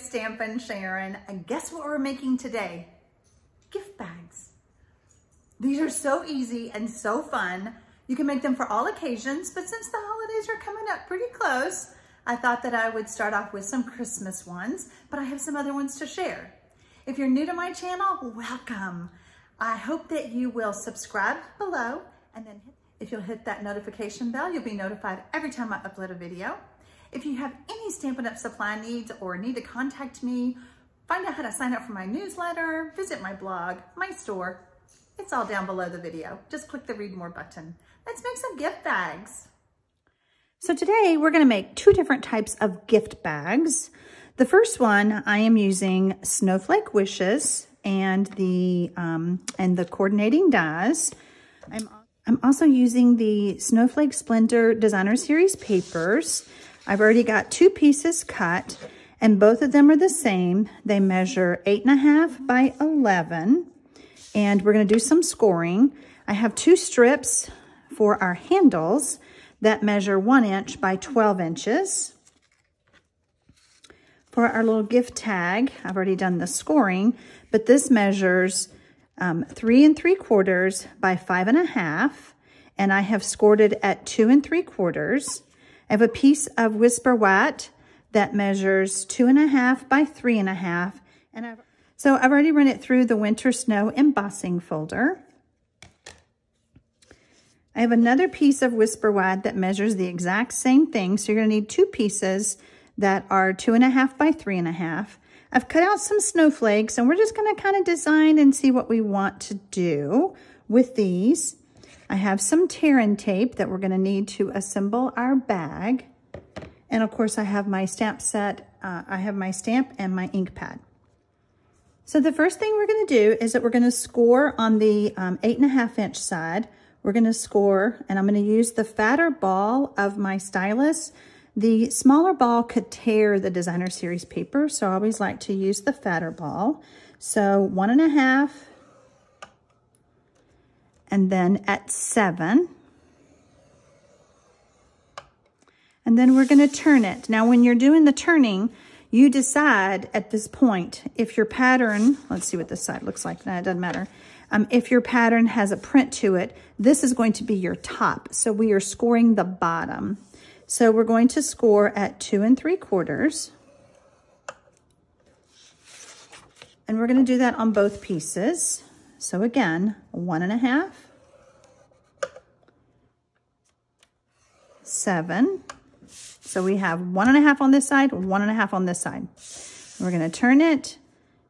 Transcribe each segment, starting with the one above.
TxStampin, Sharon, and guess what we're making today? Gift bags. These are so easy and so fun. You can make them for all occasions, but since the holidays are coming up pretty close, I thought that I would start off with some Christmas ones, but I have some other ones to share. If you're new to my channel, welcome. I hope that you will subscribe below, and then if you'll hit that notification bell, you'll be notified every time I upload a video. If you have any Stampin' Up! Supply needs or need to contact me, find out how to sign up for my newsletter, visit my blog, my store, it's all down below the video. Just click the read more button. Let's make some gift bags. So today we're gonna make two different types of gift bags. The first one, I am using snowflake wishes and the coordinating dies. I'm also using the Snowflake Splendor Designer Series papers. I've already got two pieces cut, and both of them are the same. They measure 8.5 by 11, and we're gonna do some scoring. I have two strips for our handles that measure 1 inch by 12 inches. For our little gift tag, I've already done the scoring, but this measures 3 3/4 by 5.5, and I have scored it at 2 3/4. I have a piece of Whisper White that measures 2.5 by 3.5, and I've already run it through the Winter Snow embossing folder. I have another piece of Whisper White that measures the exact same thing, so you're going to need two pieces that are 2.5 by 3.5. I've cut out some snowflakes, and we're just going to kind of design and see what we want to do with these. I have some tear-in tape that we're going to need to assemble our bag. And of course, I have my stamp set. I have my stamp and my ink pad. So the first thing we're going to do is that we're going to score on the 8.5 inch side. We're going to score, and I'm going to use the fatter ball of my stylus. The smaller ball could tear the Designer Series paper, so I always like to use the fatter ball. So 1.5, and then at 7. And then we're going to turn it. Now, when you're doing the turning, you decide at this point if your pattern, let's see what this side looks like. No, it doesn't matter. If your pattern has a print to it, this is going to be your top. So we are scoring the bottom. So we're going to score at 2 3/4. And we're going to do that on both pieces. So again, 1.5, 7. So we have 1.5 on this side, 1.5 on this side. We're going to turn it,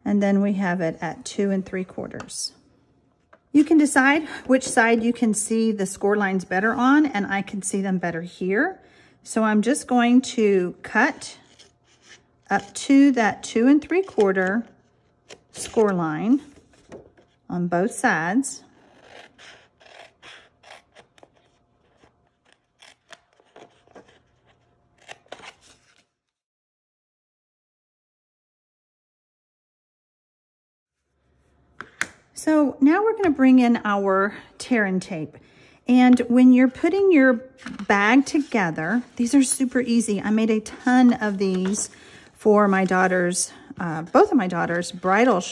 and then we have it at 2 3/4. You can decide which side you can see the score lines better on, and I can see them better here. So I'm just going to cut up to that 2 3/4 score line on both sides. So now we're going to bring in our tear-in tape. And when you're putting your bag together, these are super easy. I made a ton of these for my daughter's, both of my daughter's bridal,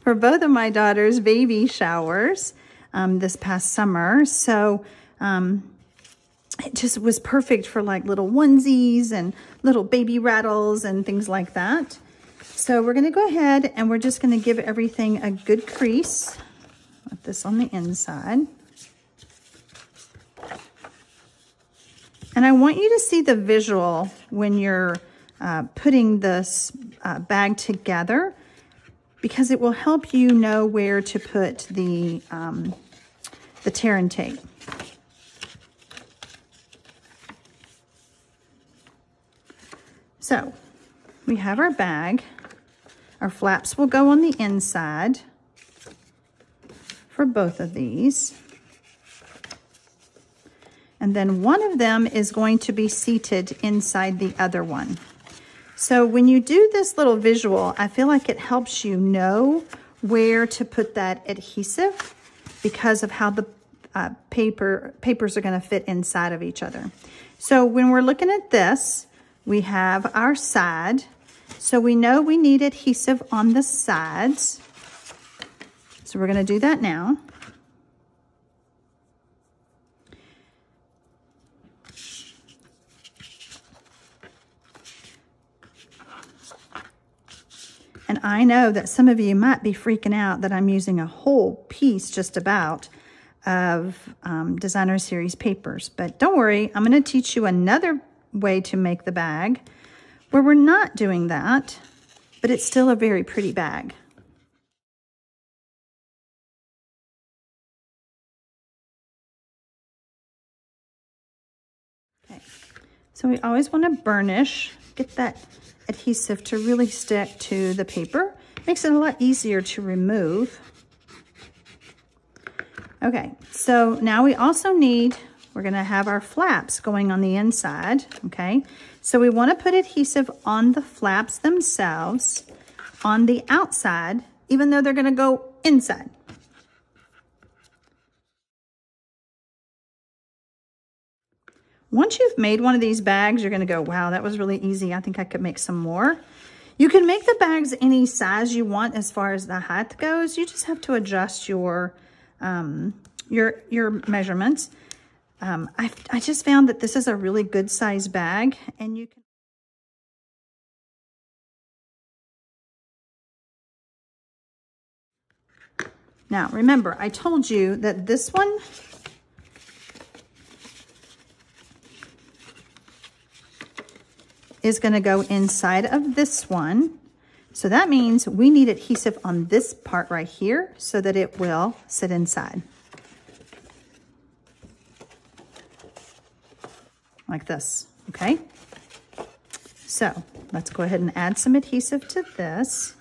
for both of my daughter's baby showers this past summer. So it just was perfect for like little onesies and little baby rattles and things like that. So we're going to go ahead and we're just going to give everything a good crease. Put this on the inside. And I want you to see the visual when you're putting this bag together, because it will help you know where to put the tear-in tape. So we have our bag. Our flaps will go on the inside for both of these. And then one of them is going to be seated inside the other one. So when you do this little visual, I feel like it helps you know where to put that adhesive because of how the papers are going to fit inside of each other. So when we're looking at this, we have our side. So we know we need adhesive on the sides. So we're gonna do that now. And I know that some of you might be freaking out that I'm using a whole piece just about of Designer Series papers. But don't worry, I'm going to teach you another way to make the bag where we're not doing that, but it's still a very pretty bag. Okay, so we always want to burnish, get that adhesive to really stick to the paper. Makes it a lot easier to remove. Okay, so now we also need, we're gonna have our flaps going on the inside, okay? So we wanna put adhesive on the flaps themselves on the outside, even though they're gonna go inside. Once you've made one of these bags, you're gonna go, wow, that was really easy. I think I could make some more. You can make the bags any size you want as far as the height goes. You just have to adjust your measurements. I just found that this is a really good size bag, and you can. Now, remember, I told you that this one is going to go inside of this one. So that means we need adhesive on this part right here so that it will sit inside. Like this, okay? So let's go ahead and add some adhesive to this.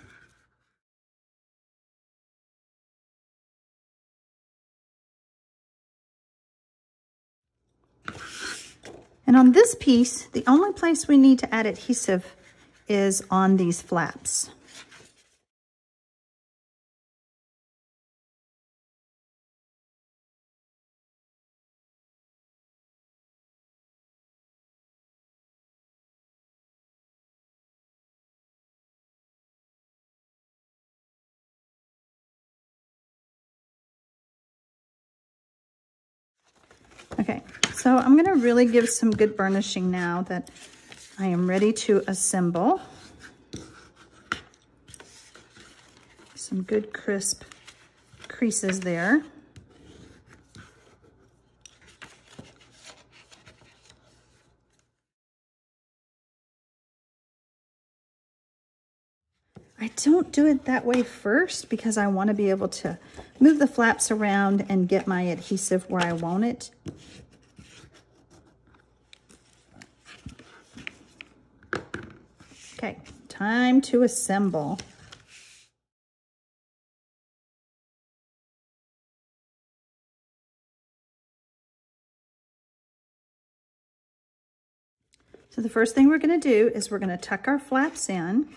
And on this piece, the only place we need to add adhesive is on these flaps. Okay, so I'm gonna really give some good burnishing now that I am ready to assemble. Some good crisp creases there. I don't do it that way first because I want to be able to move the flaps around and get my adhesive where I want it. Okay, time to assemble. So the first thing we're going to do is we're going to tuck our flaps in.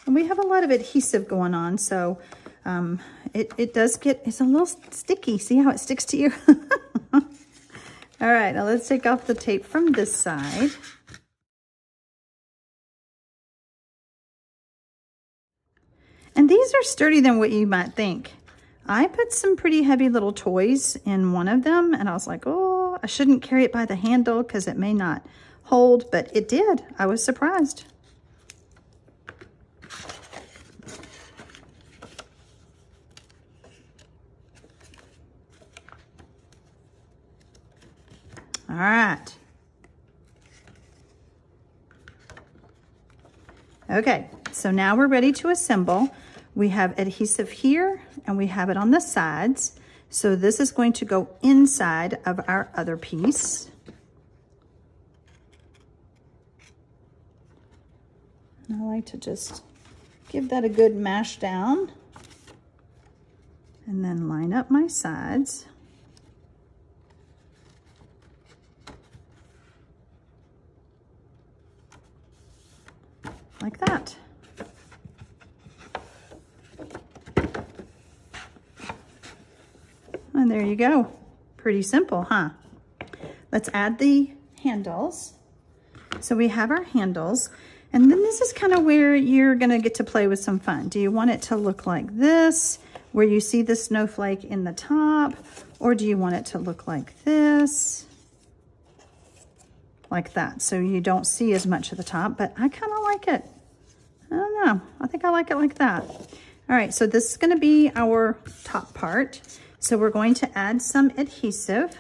And we have a lot of adhesive going on, so it does get, it's a little sticky. See how it sticks to you? All right, now let's take off the tape from this side. And these are sturdier than what you might think. I put some pretty heavy little toys in one of them, and I was like, oh, I shouldn't carry it by the handle because it may not hold, but it did. I was surprised. All right. Okay, so now we're ready to assemble. We have adhesive here and we have it on the sides. So this is going to go inside of our other piece. And I like to just give that a good mash down and then line up my sides. Like that. And there you go. Pretty simple, huh? Let's add the handles. So we have our handles, and then this is kind of where you're gonna get to play with some fun. Do you want it to look like this, where you see the snowflake in the top, or do you want it to look like this? Like that, so you don't see as much of the top, but I kind of like it. I don't know, I think I like it like that. All right, so this is gonna be our top part. So we're going to add some adhesive.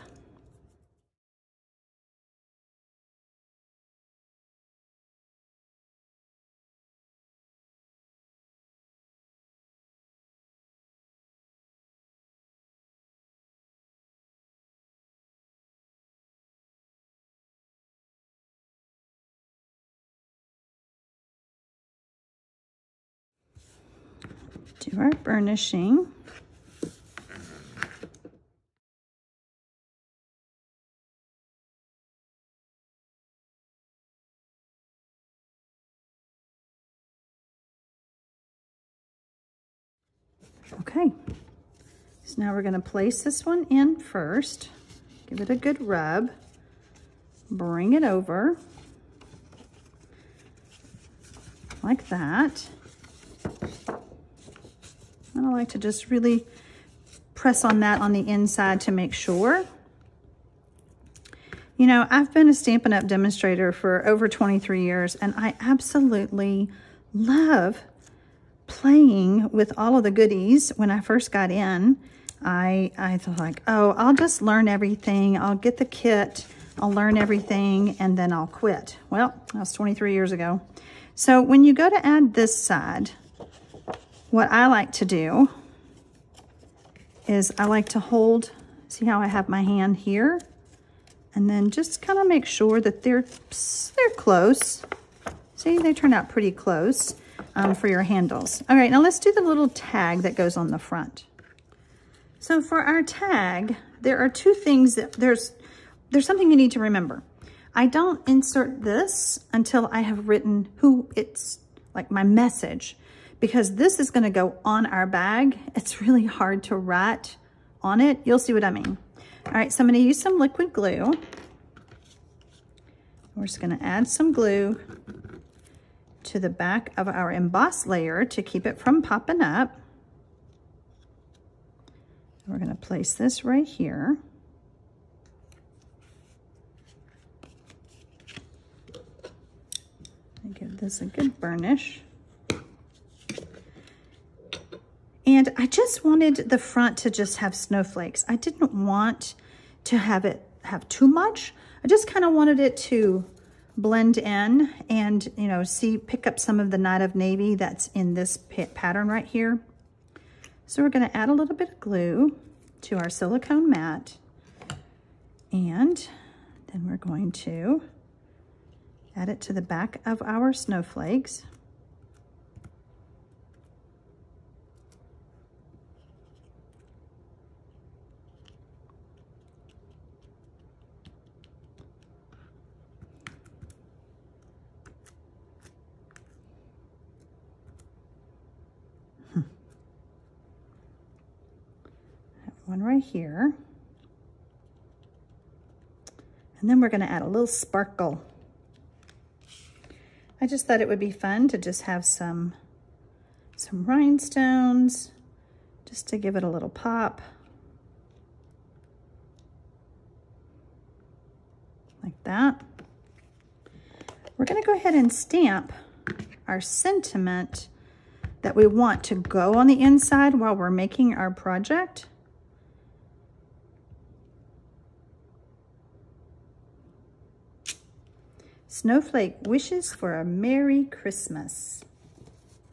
Do our burnishing. Okay, so now we're going to place this one in first. Give it a good rub. Bring it over like that. And I like to just really press on that on the inside to make sure. You know, I've been a Stampin' Up! Demonstrator for over 23 years, and I absolutely love playing with all of the goodies. When I first got in, I thought like, oh, I'll just learn everything. I'll get the kit, I'll learn everything, and then I'll quit. Well, that was 23 years ago. So when you go to add this side, what I like to do is I like to hold, see how I have my hand here? And then just kind of make sure that they're close. See, they turn out pretty close for your handles. All right, now let's do the little tag that goes on the front. So for our tag, there are two things that there's something you need to remember. I don't insert this until I have written who it's, like my message, because this is gonna go on our bag. It's really hard to write on it. You'll see what I mean. All right, so I'm gonna use some liquid glue. We're just gonna add some glue to the back of our emboss layer to keep it from popping up. We're gonna place this right here. And give this a good burnish. And I just wanted the front to just have snowflakes. I didn't want to have it have too much. I just kind of wanted it to blend in and, you know, pick up some of the Night of Navy that's in this pattern right here. So we're gonna add a little bit of glue to our silicone mat. And then we're going to add it to the back of our snowflakes. One right here. And then we're going to add a little sparkle. I just thought it would be fun to just have some rhinestones, just to give it a little pop. Like that. We're going to go ahead and stamp our sentiment that we want to go on the inside while we're making our project. Snowflake wishes for a Merry Christmas.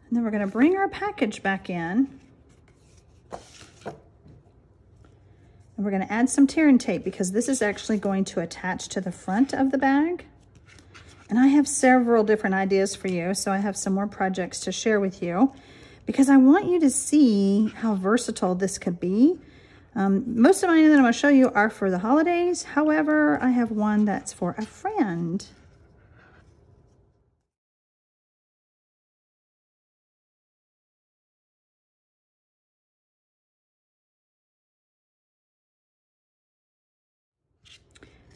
And then we're going to bring our package back in. And we're going to add some tear and tape because this is actually going to attach to the front of the bag. And I have several different ideas for you, so I have some more projects to share with you because I want you to see how versatile this could be. Most of mine that I'm going to show you are for the holidays. However, I have one that's for a friend.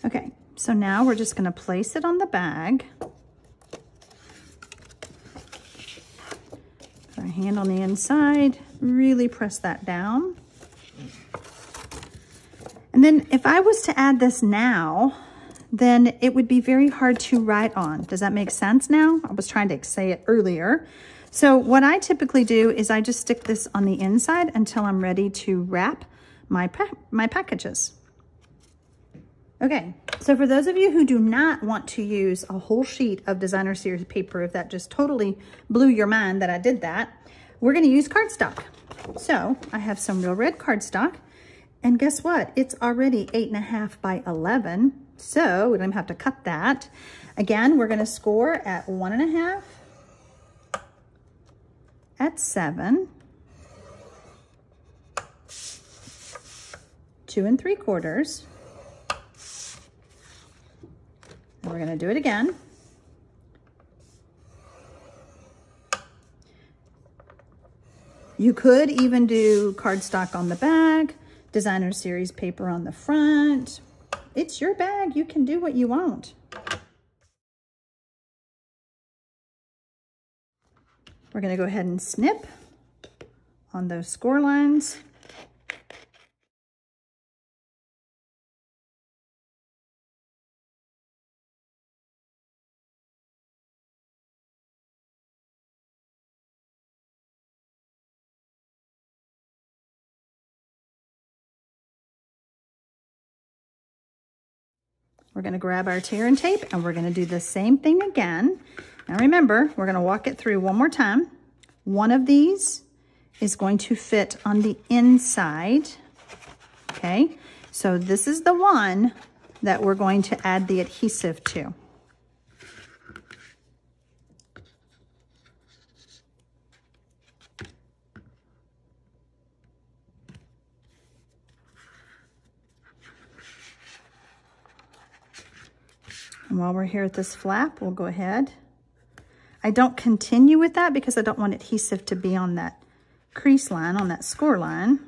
Okay, So now we're just gonna place it on the bag. Put our hand on the inside, really press that down. And then if I was to add this now, then it would be very hard to write on. Does that make sense now? I was trying to say it earlier. So what I typically do is I just stick this on the inside until I'm ready to wrap my packages. Okay, so for those of you who do not want to use a whole sheet of designer series paper, if that just totally blew your mind that I did that, we're gonna use cardstock. So I have some real red cardstock, and guess what? It's already 8.5 by 11, so we don't even have to cut that. Again, we're gonna score at 1.5, at 7, 2 3/4, and we're gonna do it again. You could even do cardstock on the back, designer series paper on the front. It's your bag, you can do what you want. We're gonna go ahead and snip on those score lines. We're gonna grab our tear and tape and we're gonna do the same thing again. Now remember, we're gonna walk it through one more time. One of these is going to fit on the inside, okay? So this is the one that we're going to add the adhesive to. And while we're here at this flap, we'll go ahead. I don't continue with that because I don't want adhesive to be on that crease line, on that score line.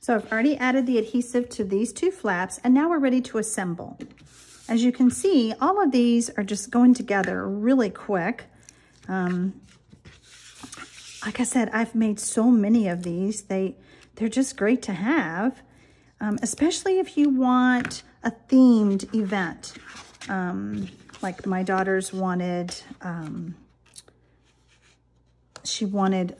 So I've already added the adhesive to these two flaps, and now we're ready to assemble. As you can see, all of these are just going together really quick. Like I said, I've made so many of these. They're just great to have, especially if you want a themed event. Like my daughters wanted, she wanted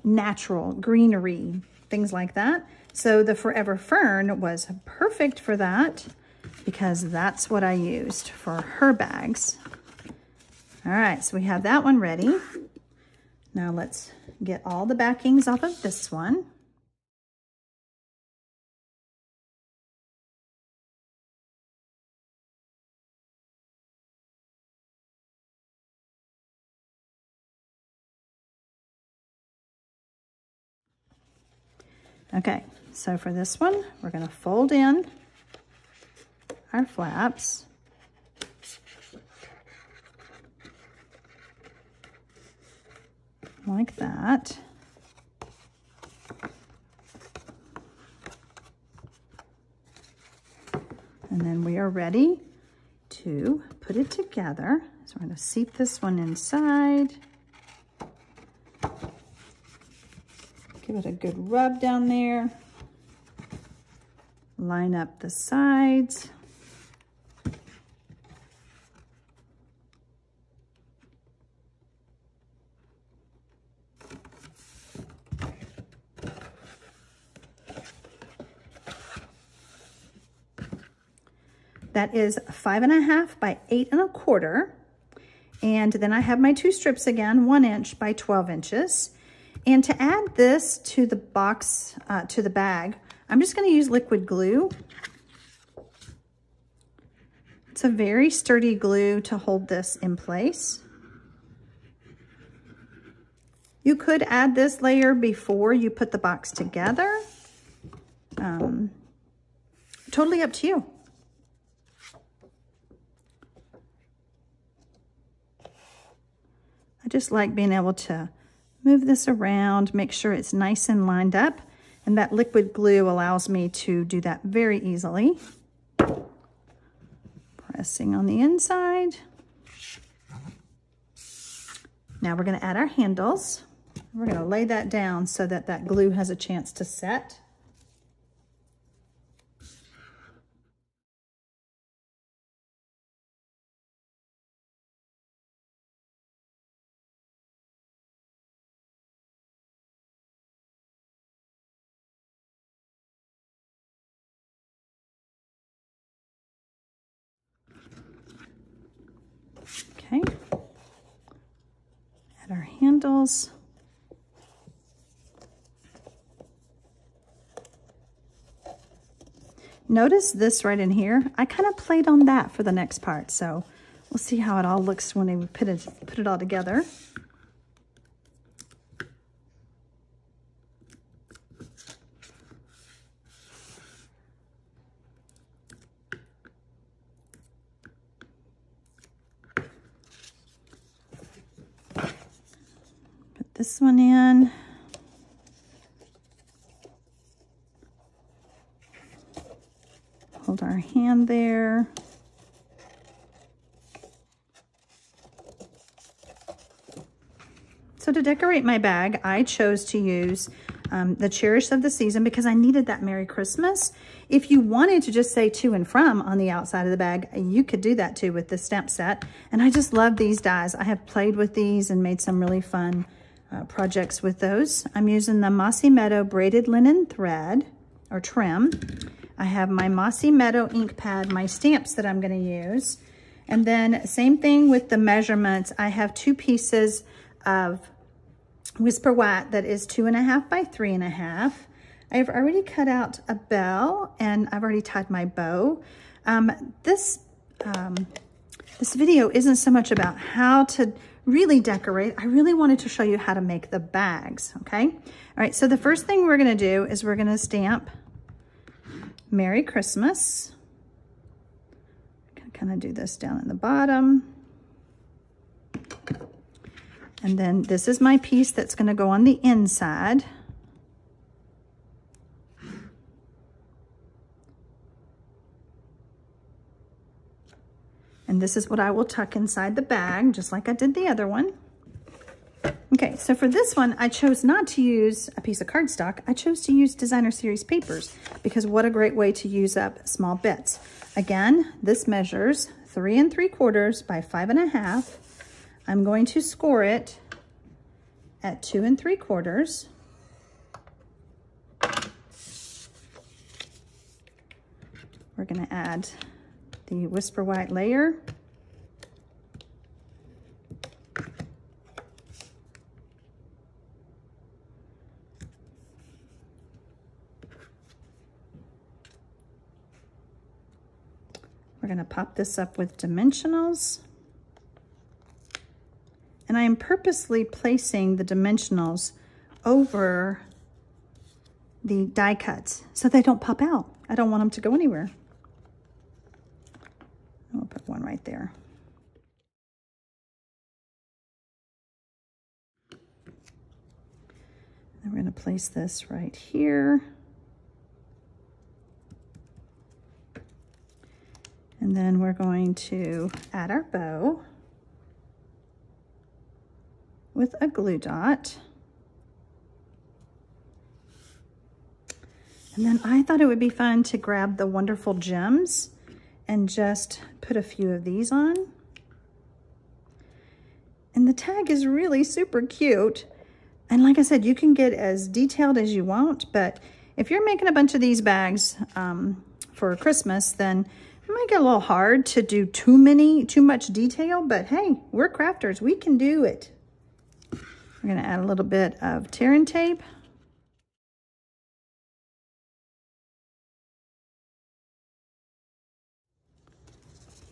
natural greenery, things like that. So the Forever Fern was perfect for that because that's what I used for her bags. All right, so we have that one ready. Now let's get all the backings off of this one. Okay, so for this one, we're gonna fold in our flaps. Like that. And then we are ready to put it together. So we're gonna seat this one inside. Give it a good rub down there. Line up the sides. That is 5.5 by 8 1/4. And then I have my 2 strips again, 1 inch by 12 inches. And to add this to the box, to the bag, I'm just gonna use liquid glue. It's a very sturdy glue to hold this in place. You could add this layer before you put the box together. Totally up to you. I just like being able to move this around, make sure it's nice and lined up, and that liquid glue allows me to do that very easily. Pressing on the inside. Now we're going to add our handles. We're going to lay that down so that that glue has a chance to set. Okay. Add our handles. Notice this right in here. I kind of played on that for the next part, so we'll see how it all looks when we put it all together. Put this one in. Hold our hand there. So to decorate my bag, I chose to use the Cherish of the Season because I needed that Merry Christmas. If you wanted to just say to and from on the outside of the bag, you could do that too with the stamp set. And I just love these dies. I have played with these and made some really fun projects with those. I'm using the Mossy Meadow braided linen thread or trim. I have my Mossy Meadow ink pad, my stamps that I'm going to use. And then same thing with the measurements. I have 2 pieces of Whisper White that is 2.5 by 3.5. I've already cut out a bell and I've already tied my bow. This video isn't so much about how to really decorate. I really wanted to show you how to make the bags, okay? All right, so the first thing we're going to do is we're going to stamp Merry Christmas. Kind of do this down at the bottom. And then this is my piece that's going to go on the inside. And this is what I will tuck inside the bag, just like I did the other one. Okay, so for this one, I chose not to use a piece of cardstock. I chose to use Designer Series papers because what a great way to use up small bits. Again, this measures 3 3/4 by 5.5. I'm going to score it at 2 3/4. We're going to add the Whisper White layer. We're going to pop this up with dimensionals. And I am purposely placing the dimensionals over the die cuts so they don't pop out. I don't want them to go anywhere. I'll put one right there. And we're going to place this right here. And then we're going to add our bow with a glue dot. And then I thought it would be fun to grab the wonderful gems and just put a few of these on. And the tag is really super cute. And like I said, you can get as detailed as you want, but if you're making a bunch of these bags for Christmas, then it might get a little hard to do too much detail, but hey, we're crafters, we can do it. We're gonna add a little bit of tear-in tape.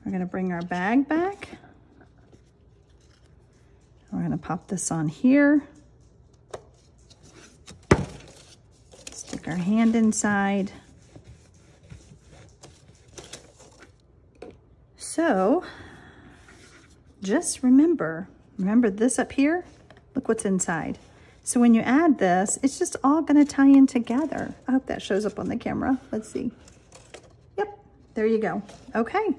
We're gonna bring our bag back. We're gonna pop this on here. our hand inside. So just remember this up here? Look what's inside. So when you add this, it's just all gonna tie in together. I hope that shows up on the camera. Let's see. Yep, there you go. Okay,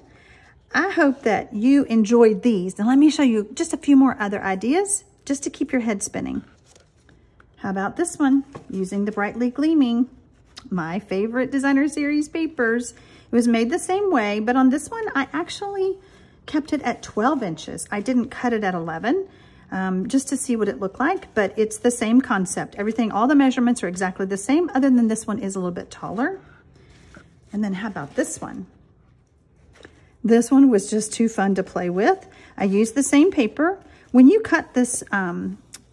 I hope that you enjoyed these. Now let me show you just a few more other ideas just to keep your head spinning. How about this one? Using the Brightly Gleaming, my favorite designer series papers. It was made the same way, but on this one, I actually kept it at 12 inches. I didn't cut it at 11, just to see what it looked like, but it's the same concept. Everything, all the measurements are exactly the same, other than this one is a little bit taller. And then how about this one? This one was just too fun to play with. I used the same paper. When you cut this,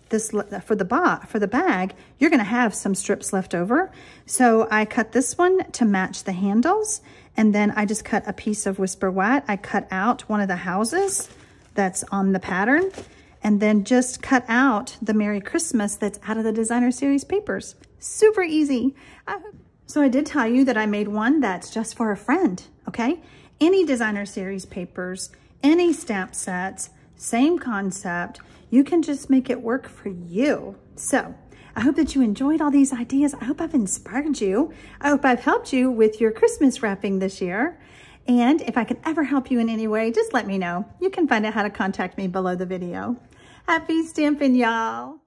for the bag, you're gonna have some strips left over. So I cut this one to match the handles, and then I just cut a piece of Whisper White. I cut out one of the houses that's on the pattern, and then just cut out the Merry Christmas that's out of the designer series papers. Super easy. So I did tell you that I made one that's just for a friend, okay? Any designer series papers, any stamp sets, same concept. You can just make it work for you. So I hope that you enjoyed all these ideas. I hope I've inspired you. I hope I've helped you with your Christmas wrapping this year. And if I can ever help you in any way, just let me know. You can find out how to contact me below the video. Happy stamping, y'all.